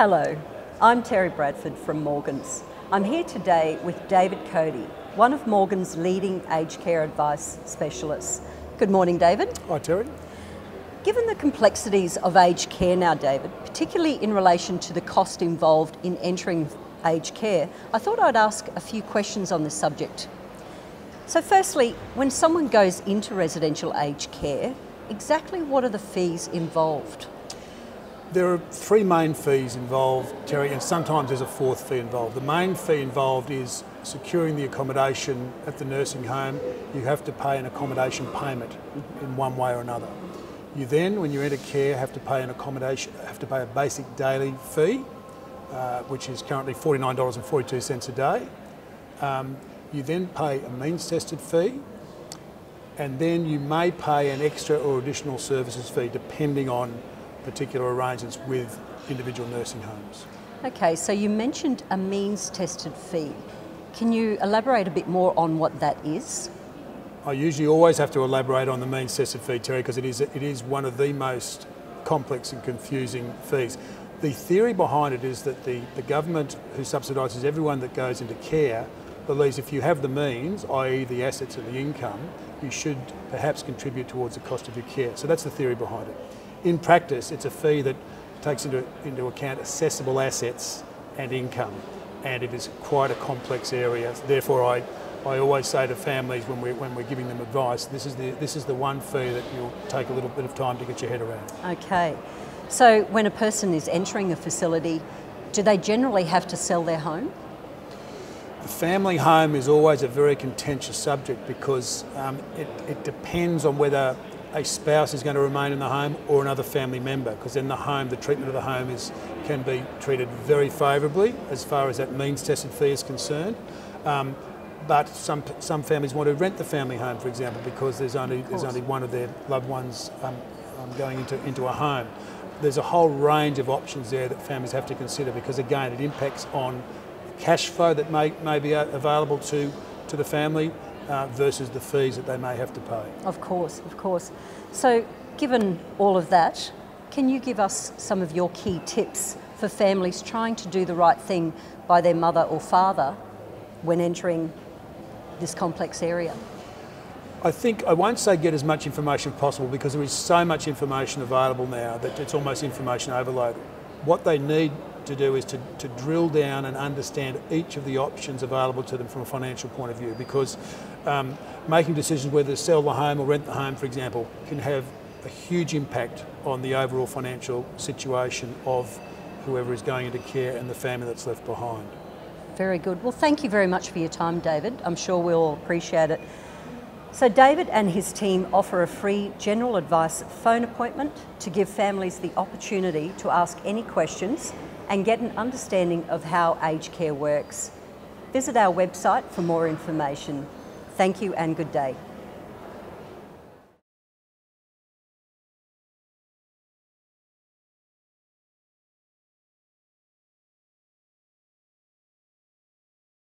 Hello, I'm Terri Bradford from Morgans. I'm here today with David Codey, one of Morgans' leading aged care advice specialists. Good morning, David. Hi, Terri. Given the complexities of aged care now, David, particularly in relation to the cost involved in entering aged care, I thought I'd ask a few questions on this subject. So firstly, when someone goes into residential aged care, exactly what are the fees involved? There are three main fees involved, Terri, and sometimes there's a fourth fee involved. The main fee involved is securing the accommodation at the nursing home. You have to pay an accommodation payment in one way or another. You then, when you enter care, have to pay a basic daily fee, which is currently $49.42 a day. You then pay a means-tested fee, and then you may pay an extra or additional services fee depending on particular arrangements with individual nursing homes. Okay, so you mentioned a means-tested fee. Can you elaborate a bit more on what that is? I usually always have to elaborate on the means-tested fee, Terri, because it is one of the most complex and confusing fees. The theory behind it is that the government, who subsidises everyone that goes into care, believes if you have the means, i.e. the assets and the income, you should perhaps contribute towards the cost of your care. So that's the theory behind it. In practice, it's a fee that takes into account assessable assets and income, and it is quite a complex area. Therefore, I always say to families when we're giving them advice, this is the one fee that you'll take a little bit of time to get your head around. Okay, so when a person is entering a facility, do they generally have to sell their home? The family home is always a very contentious subject because it depends on whether a spouse is going to remain in the home or another family member, because in the home, the treatment of the home can be treated very favourably as far as that means-tested fee is concerned. But some families want to rent the family home, for example, because there's only one of their loved ones going into a home. There's a whole range of options there that families have to consider because, again, it impacts on cash flow that may be available to the family versus the fees that they may have to pay. Of course, of course. So, given all of that, can you give us some of your key tips for families trying to do the right thing by their mother or father when entering this complex area? I won't say get as much information as possible because there is so much information available now that it's almost information overload. What they need to do is to drill down and understand each of the options available to them from a financial point of view, because making decisions whether to sell the home or rent the home, for example, can have a huge impact on the overall financial situation of whoever is going into care and the family that's left behind. Very good. Well, thank you very much for your time, David. I'm sure we'll all appreciate it. So David and his team offer a free general advice phone appointment to give families the opportunity to ask any questions and get an understanding of how aged care works. Visit our website for more information. Thank you and good day.